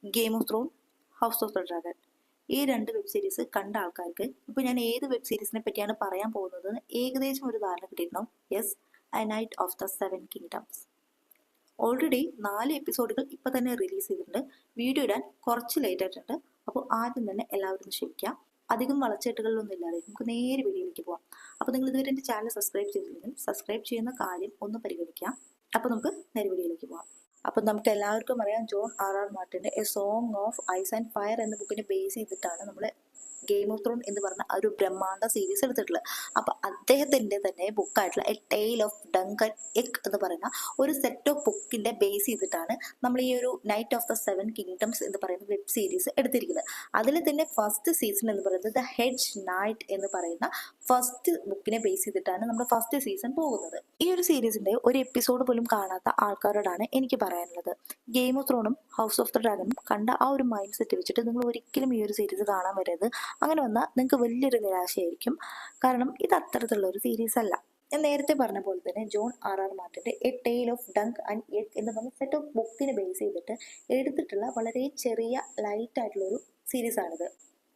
Game of throne, house of the dragon. ഈ രണ്ട് web series കണ്ട ആൾക്കാർക്ക് ഇപ്പോൾ ഞാൻ ഏത് വെബ് സീരീസിനെ പറ്റിയാണ് പറയാൻ പോകുന്നത് ഏകദേശം ഒരു ധാരണ കിട്ടിയിട്ടുണ്ടാവും. Yes, a knight of the seven kingdoms. Already 4 എപ്പിസോഡുകൾ ഇപ്പം തന്നെ റിലീസ് ചെയ്തിട്ടുണ്ട്. വീഡിയോ ഇടാൻ കുറച്ച് ലേറ്റ് ആയിട്ടുണ്ട്. അപ്പോൾ ആദ്യം തന്നെ എല്ലാവരും ക്ഷമിക്കാം. അധികം വളച്ചെട്ടുകളിലൊന്നും ഇല്ലാതെ നമുക്ക് നേരെ വീഡിയോയിലേക്ക് പോകാം. അപ്പോൾ നിങ്ങൾ ഇതുവരെ എൻ്റെ ചാനൽ സബ്സ്ക്രൈബ് ചെയ്തില്ലെങ്കിൽ സബ്സ്ക്രൈബ് ചെയ്യുന്ന കാര്യം ഒന്ന് പരിഗണിക്കാം. അപ്പോൾ നമുക്ക് നേരെ വീഡിയോയിലേക്ക് പോകാം. അപ്പം നമുക്ക് എല്ലാവർക്കും അറിയാം, ജോൺ ആർ മാർട്ടിൻ്റെ a song of ice and fire എന്ന ബുക്കിനെ ബേസ് ചെയ്തിട്ടാണ് നമ്മൾ ഗെയിം ഓഫ് ത്രോൺ എന്ന് പറഞ്ഞ ഒരു ബ്രഹ്മാണ്ഡ സീരീസ് എടുത്തിട്ടുള്ളത്. അപ്പം അദ്ദേഹത്തിൻ്റെ തന്നെ ബുക്കായിട്ടുള്ള a tale of Dunk and Egg എന്ന് പറയുന്ന ഒരു സെറ്റ് ഓഫ് ബുക്കിൻ്റെ ബേസ് ചെയ്തിട്ടാണ് നമ്മൾ ഈ ഒരു night of the seven kingdoms എന്ന് പറയുന്ന വെബ് സീരീസ് എടുത്തിരിക്കുന്നത്. അതിൽ തന്നെ ഫസ്റ്റ് സീസൺ എന്ന് പറയുന്നത് ദ ഹെഡ്ജ് നൈറ്റ് എന്ന് പറയുന്ന ഫസ്റ്റ് ബുക്കിനെ ബേസ് ചെയ്തിട്ടാണ് നമ്മുടെ ഫസ്റ്റ് സീസൺ പോകുന്നത്. ഈ ഒരു സീരീസിൻ്റെ ഒരു എപ്പിസോഡ് പോലും കാണാത്ത ആൾക്കാരോടാണ് എനിക്ക് പറയാനുള്ളത്, ഗെയിം ഓഫ് ത്രോണും ഹൗസ് ഓഫ് ദ ഡ്രാഗണും കണ്ട ആ ഒരു മൈൻഡ് സെറ്റ് വെച്ചിട്ട് നിങ്ങൾ ഒരിക്കലും ഈ ഒരു സീരീസ് കാണാൻ വരരുത്. അങ്ങനെ വന്നാൽ നിങ്ങൾക്ക് വലിയൊരു നിരാശയായിരിക്കും. കാരണം ഇത് അത്തരത്തിലുള്ള ഒരു സീരീസ് അല്ല. ഞാൻ നേരത്തെ പറഞ്ഞ പോലെ തന്നെ ജോൺ ആർ മാർട്ടിൻ്റെ a tale of Dunk and Egg എന്ന് പറഞ്ഞ സെറ്റ് ഓഫ് ബുക്കിനെ ബേസ് ചെയ്തിട്ട് എടുത്തിട്ടുള്ള വളരെ ചെറിയ ലൈറ്റ് ആയിട്ടുള്ളൊരു സീരീസാണിത്.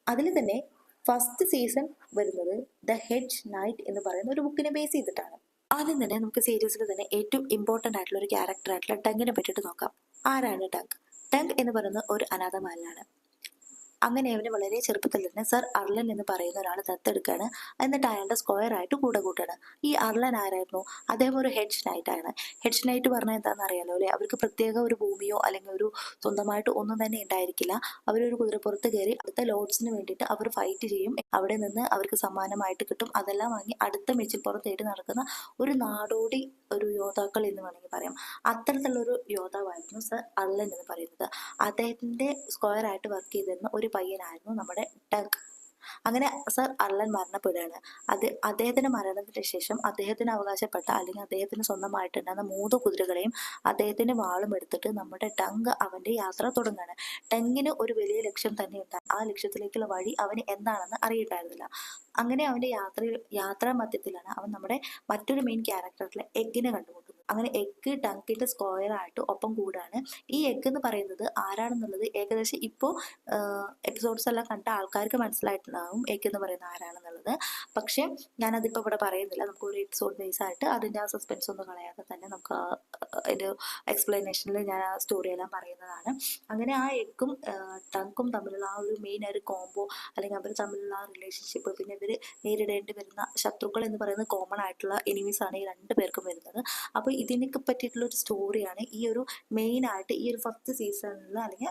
അതിൽ തന്നെ ഫസ്റ്റ് സീസൺ വരുന്നത് ദ ഹെഡ്ജ് നൈറ്റ് എന്ന് പറയുന്ന ഒരു ബുക്കിനെ ബേസ് ചെയ്തിട്ടാണ്. ആദ്യം തന്നെ നമുക്ക് സീരീസിൽ തന്നെ ഏറ്റവും ഇമ്പോർട്ടൻ്റ് ആയിട്ടുള്ള ഒരു ക്യാരക്ടർ ആയിട്ടുള്ള ഡങ്കിനെ പറ്റിയിട്ട് നോക്കാം. ആരാണ് ഡങ്ക്? ഡങ്ക് എന്ന് പറയുന്നത് ഒരു അനാഥബാലനാണ്. അങ്ങനെ അവന് വളരെ ചെറുപ്പത്തിൽ തന്നെ സർ അർലൻ എന്ന് പറയുന്ന ഒരാൾ ദത്തെടുക്കുകയാണ്. എന്നിട്ട് അയാളുടെ സ്ക്വയർ ആയിട്ട് കൂടെ കൂട്ടാണ്. ഈ അർലൻ ആരായിരുന്നു? അദ്ദേഹം ഒരു ഹെഡ്ജ് നൈറ്റ് ആണ്. ഹെഡ്ജ് നൈറ്റ് പറഞ്ഞാൽ എന്താണെന്ന് അറിയാലോ അല്ലേ? അവർക്ക് പ്രത്യേക ഒരു ഭൂമിയോ അല്ലെങ്കിൽ ഒരു സ്വന്തമായിട്ട് ഒന്നും തന്നെ ഉണ്ടായിരിക്കില്ല. അവരൊരു കുതിരപ്പുറത്ത് കയറി അടുത്ത ലോഡ്സിന് വേണ്ടിയിട്ട് അവർ ഫൈറ്റ് ചെയ്യും. അവിടെ നിന്ന് അവർക്ക് സമ്മാനമായിട്ട് കിട്ടും. അതെല്ലാം വാങ്ങി അടുത്ത മെച്ചിൽപ്പുറത്തേട്ട് നടക്കുന്ന ഒരു നാടോടി ഒരു യോദ്ധാക്കൾ എന്ന് വേണമെങ്കിൽ പറയാം. അത്തരത്തിലുള്ളൊരു യോദ്ധാവായിരുന്നു സർ അർലൻ എന്ന് പറയുന്നത്. അദ്ദേഹത്തിൻ്റെ സ്ക്വയർ ആയിട്ട് വർക്ക് ചെയ്തിരുന്ന ഒരു പയ്യനായിരുന്നു നമ്മുടെ ഡങ്ക്. അങ്ങനെ സർ അർലൻ മരണപ്പെടുകയാണ്. അദ്ദേഹത്തിന്റെ മരണത്തിന് ശേഷം അദ്ദേഹത്തിന് അവകാശപ്പെട്ട അല്ലെങ്കിൽ അദ്ദേഹത്തിന് സ്വന്തമായിട്ടുണ്ടായിരുന്ന 3 കുതിരകളെയും അദ്ദേഹത്തിന്റെ വാളും എടുത്തിട്ട് നമ്മുടെ ഡങ്ക് അവന്റെ യാത്ര തുടങ്ങുകയാണ്. ഡങ്കിന് ഒരു വലിയ ലക്ഷ്യം തന്നെ ഉണ്ടായി. ആ ലക്ഷ്യത്തിലേക്കുള്ള വഴി അവന് എന്താണെന്ന് അറിയിട്ടായിരുന്നില്ല. അങ്ങനെ അവന്റെ യാത്രാ മധ്യത്തിലാണ് അവൻ നമ്മുടെ മറ്റൊരു മെയിൻ ക്യാരക്ടറിലെ എഗ്ഗിനെ കണ്ടുമുട്ടുന്നത്. അങ്ങനെ എഗ്ഗ് ഡങ്കിന്റെ സ്ക്വയർ ആയിട്ട് ഒപ്പം കൂടാണ്. ഈ എഗ്ഗ് എന്ന് പറയുന്നത് ആരാണെന്നുള്ളത് ഏകദേശം ഇപ്പോൾ എപ്പിസോഡ്സ് എല്ലാം കണ്ട ആൾക്കാർക്ക് മനസ്സിലായിട്ടുണ്ടാകും എഗ്ഗ് എന്ന് പറയുന്നത് ആരാണെന്നുള്ളത്. പക്ഷെ ഞാനതിപ്പോൾ ഇവിടെ പറയുന്നില്ല. നമുക്ക് ഒരു എപ്പിസോഡ് ബേസ് ആയിട്ട് അതിൻ്റെ ആ സസ്പെൻസ് ഒന്നും കളയാതെ തന്നെ നമുക്ക് ഒരു എക്സ്പ്ലനേഷനിൽ ഞാൻ ആ സ്റ്റോറി എല്ലാം പറയുന്നതാണ്. അങ്ങനെ ആ എഗ്ഗും ഡങ്കും തമ്മിലുള്ള ആ ഒരു മെയിൻ ഒരു കോംബോ അല്ലെങ്കിൽ അവർ തമ്മിലുള്ള ആ റിലേഷൻഷിപ്പ്, പിന്നെ ഇവർ നേരിടേണ്ടി വരുന്ന ശത്രുക്കൾ എന്ന് പറയുന്നത് കോമൺ ആയിട്ടുള്ള എനിമീസ് ആണ് ഈ 2 പേർക്കും വരുന്നത്. അപ്പോൾ ഇതിനൊക്കെ പറ്റിയിട്ടുള്ള ഒരു സ്റ്റോറിയാണ് ഈ ഒരു മെയിനായിട്ട് ഈ ഒരു ഫസ്റ്റ് സീസണിൽ അല്ലെങ്കിൽ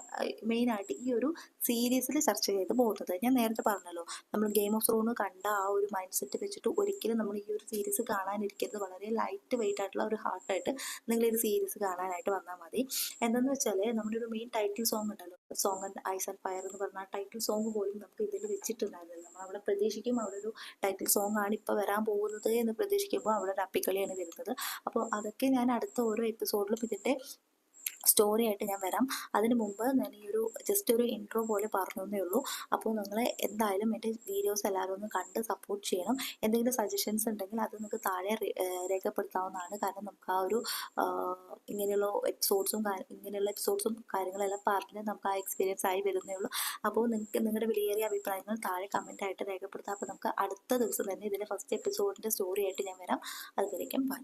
മെയിനായിട്ട് ഈ ഒരു സീരീസിൽ ചർച്ച ചെയ്ത് പോകുന്നത്. ഞാൻ നേരത്തെ പറഞ്ഞല്ലോ, നമ്മൾ ഗെയിം ഓഫ് ത്രോൺ കണ്ട ആ ഒരു മൈൻഡ് സെറ്റ് വെച്ചിട്ട് ഒരിക്കലും നമ്മൾ ഈ ഒരു സീരീസ് കാണാനിരിക്കരുത്. വളരെ ലൈറ്റ് വെയിറ്റ് ആയിട്ടുള്ള ഒരു ഹാർട്ടായിട്ട് നിങ്ങൾ ഈ ഒരു സീരീസ് കാണാനായിട്ട് വന്നാൽ മതി. എന്താണെന്ന് വെച്ചാൽ നമ്മുടെ ഒരു മെയിൻ ടൈറ്റിൽ സോങ് ഉണ്ടല്ലോ, song and ice and fire എന്ന് പറഞ്ഞ ആ ടൈറ്റിൽ സോങ് പോലും നമുക്ക് ഇതിൽ വെച്ചിട്ടുണ്ടായിരുന്നില്ല. നമ്മൾ അവിടെ പ്രതീക്ഷിക്കും അവിടെ ഒരു ടൈറ്റിൽ സോങ് ആണ് ഇപ്പോൾ വരാൻ പോകുന്നത് എന്ന് പ്രതീക്ഷിക്കുമ്പോൾ അവിടെ ഒരു അപ്പിക്കളിയാണ് വരുന്നത്. അപ്പോൾ അതൊക്കെ ഞാൻ അടുത്ത ഓരോ എപ്പിസോഡിലും ഇതിൻ്റെ സ്റ്റോറി ആയിട്ട് ഞാൻ വരാം. അതിന് മുമ്പ് ഞാൻ ഈ ഒരു ജസ്റ്റ് ഒരു ഇൻട്രോ പോലെ പറഞ്ഞതേ ഉള്ളൂ. അപ്പോൾ നിങ്ങൾ എന്തായാലും എൻ്റെ വീഡിയോസ് എല്ലാവരും ഒന്ന് കണ്ട് സപ്പോർട്ട് ചെയ്യണം. എന്തെങ്കിലും സജഷൻസ് ഉണ്ടെങ്കിൽ അത് നിങ്ങൾക്ക് താഴെ രേഖപ്പെടുത്താവുന്നതാണ്. കാരണം നമുക്ക് ആ ഒരു ഇങ്ങനെയുള്ള എപ്പിസോഡ്സും കാര്യങ്ങളെല്ലാം പറഞ്ഞ് നമുക്ക് ആ എക്സ്പീരിയൻസ് ആയി വരുന്നേ ഉള്ളൂ. അപ്പോൾ നിങ്ങൾക്ക് നിങ്ങളുടെ വിലയേറിയ അഭിപ്രായങ്ങൾ താഴെ കമൻറ്റായിട്ട് രേഖപ്പെടുത്താം. അപ്പോൾ നമുക്ക് അടുത്ത ദിവസം തന്നെ ഇതിൻ്റെ ഫസ്റ്റ് എപ്പിസോഡിൻ്റെ സ്റ്റോറി ആയിട്ട് ഞാൻ വരാം. അതുവരേക്കും ബൈ.